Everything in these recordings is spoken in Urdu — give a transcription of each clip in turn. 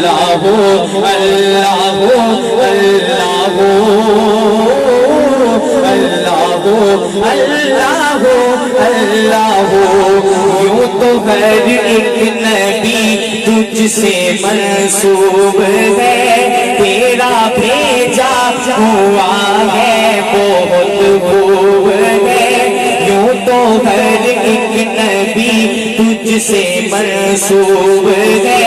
اللہ اللہ اللہ اللہ اللہ یوں تو ہر ایک نبی تجھ سے منسوب ہے، تیرا بھیجا ہوا ہے بہت خوب ہے، یوں تو ہر ایک نبی تجھ سے منسوب ہے،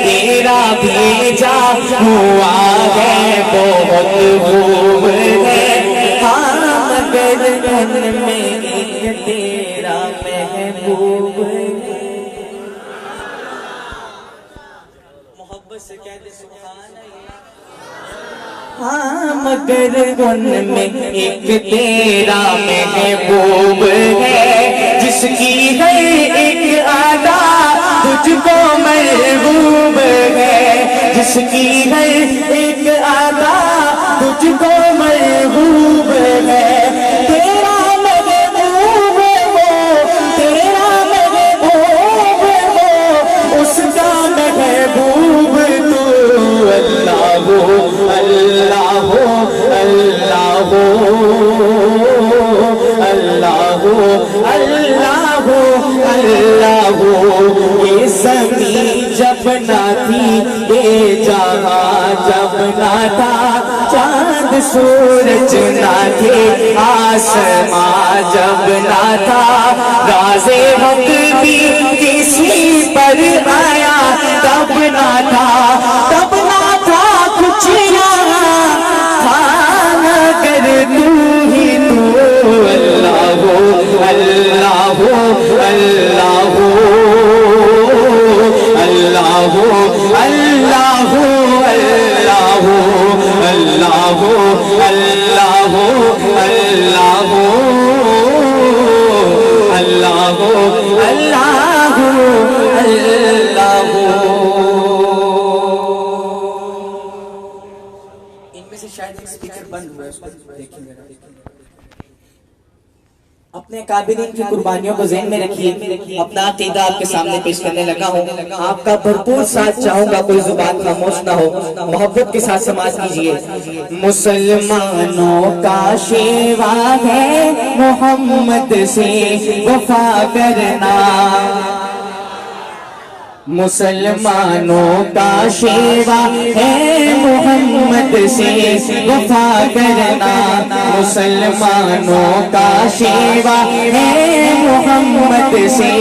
تیرا بھیجا ہوا ہے بہت خوب ہے، مگر ان میں ایک تیرا محبوب ہے۔ محبت سے کہہ دے سبحان اللہ۔ ہاں مگر ان میں ایک تیرا محبوب ہے، جس کی ہے ایک ادا تجھ کو محبوب ہے، جس کی ہے ایک ادا تجھ کو محبوب ہے، تیرا محبوب ہو، تیرا محبوب ہو، اس کا محبوب تو اللہ اللہ اللہ اللہ اللہ اللہ۔ یہ زمین جب نہ تھی، یہ جہاں جب نہ تھا، چاند سورج نہ تھے، آسماں جب نہ تھا، راز حق بھی کسی پر آیا تب نہ تھا، تب نہ تھا کچھ یہاں، تھا مگر تو ہی تو اللہ اللہ اللہ اللہ اللہ اللہ اللہ اللہ اللہ اللہ۔ ان میں سے شاید ایک سپیکر بند ہوا ہے، اس کو دیکھیں میرا۔ اپنے قابلین کی قربانیوں کو ذہن میں رکھیے، اپنا عقیدہ آپ کے سامنے پیش کرنے لگا ہوں، آپ کا بھرپور ساتھ چاہوں گا، کوئی زبان خاموش نہ ہو، محبت کے ساتھ سماعت کیجئے۔ مسلمانوں کا شیوا ہے محمد سے وفا کرنا، مسلمانوں کا شیوا ہے محمد سے وفا کرنا، مسلمانوں کا شیوا ہے محمد سے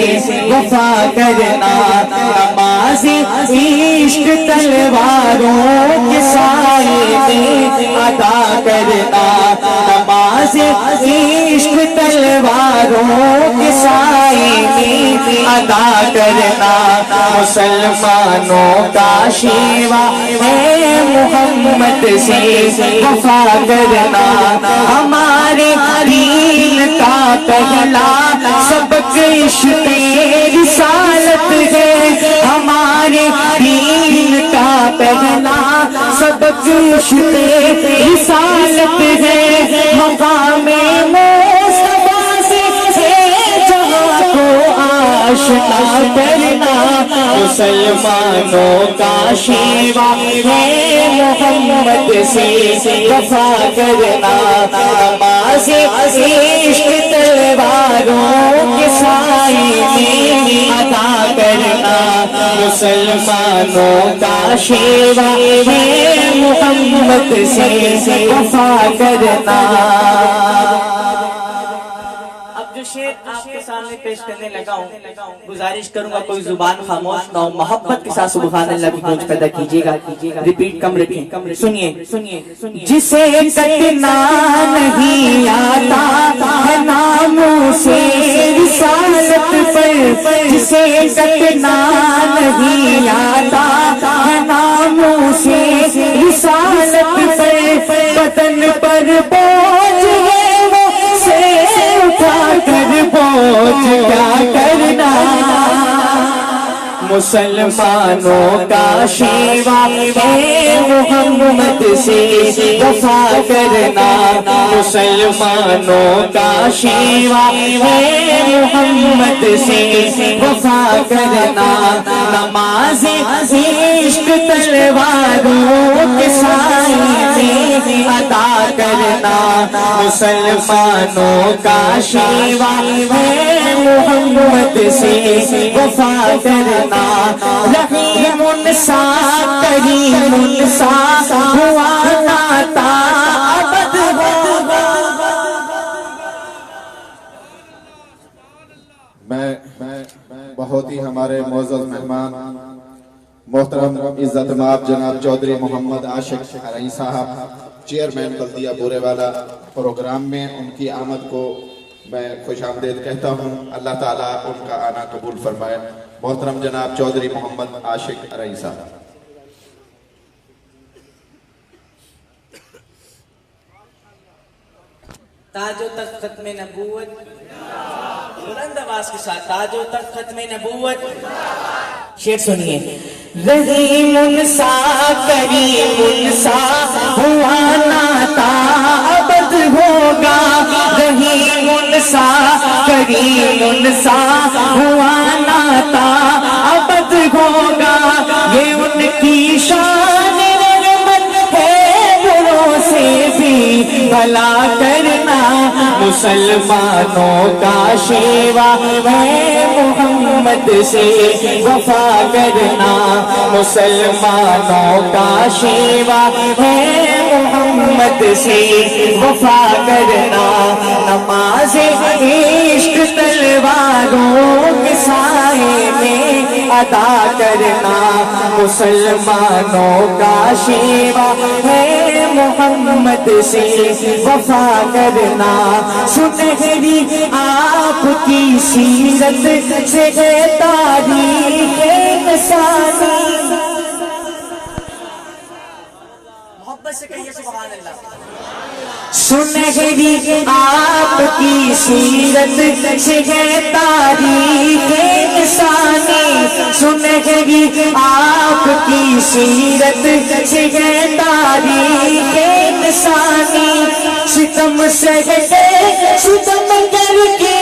وفا کرنا، نماز عشق تلواروں کے سائے میں ادا کرنا، نماز عشق تلواروں کے سائے میں ادا کرنا، مسلمانوں کا شیوا ہے محمد سے وفا کرنا، ہمارے دین کا پہلا سبق عشق رسالت ہے، ہمارے دین کا پہلا سبق عشق رسالت ہے، مقام مصطفیٰ سے جہاں کو آشنا کرنا، مسلمانوں کا شیوا ہے محمد سے وفا کرنا، نماز عشق تلواروں کے سائے میں ادا کرنا، مسلمانوں کا شیوا ہے محمد سے وفا کرنا۔ شعر آپ کے سامنے پیش کرنے لگا ہوں، گزارش کروں گا کوئی زبان خاموش نہ ہو، محبت کے ساتھ سبحان اللہ کی گونج پیدا کیجیے گا، ریپیٹ کم رکھیں، سنیے۔ جسے کٹنا نہیں آتا ہے ناموں سے رسالت پر، جسے کٹنا نہیں آتا ہے ناموں سے رسالت پر، بدن پر بوجھ ہے وہ سے اٹھا کر بوجھ کیا کرنا، مسلمانوں کا شیوا ہے محمد سے وفا کرنا، مسلمانوں کا شیوا ہے محمد سے وفا کرنا، نماز عشق تلواروں کے سائے میں عطا کرنا مسلمانوں کا شیوا ہے محمد سے وفا کرنا رحیم سا کریم سا ہوا ناتا ابد ہوگا. میں بہت ہی ہمارے معزز مہمان محترم عزت مآب جناب چودھری محمد عاشق ارئی صاحب چیئرمین بلدیہ بورے والا پروگرام میں ان کی آمد کو میں خوش آمدید کہتا ہوں. اللہ تعالیٰ ان کا آنا قبول فرمائے. محترم جناب چودھری محمد عاشق ارئی صاحب. تاج و تخت ختم نبوت بلند آواز کے ساتھ تاج و تخت ختم نبوت. شعر سنیے. رحیم سا کریم سا ہوا ناتا ابد ہوگا رحیم سا کریم سا ہوا ناتا ابد ہوگا یہ ان کی شان رحمت ہے بروں سے بھی بھلا کرنا مسلمانوں کا شیوا ہے محمد سے وفا کرنا مسلمانوں کا شیوا ہے محمد سے وفا کرنا نماز عشق تلواروں کے سائے میں ادا کرنا مسلمانوں کا شیوا ہے محمد سے وفا کرنا سنہری آپ کی سیرت سے تاریخ انسانی. محبت سے کہیے سبحان اللہ. سنہری آپ کی سیرت سے تاریخ انسانی سنہری آپ کی سیرت سے تاریخ انسانی ستم سہتے ستم کر کے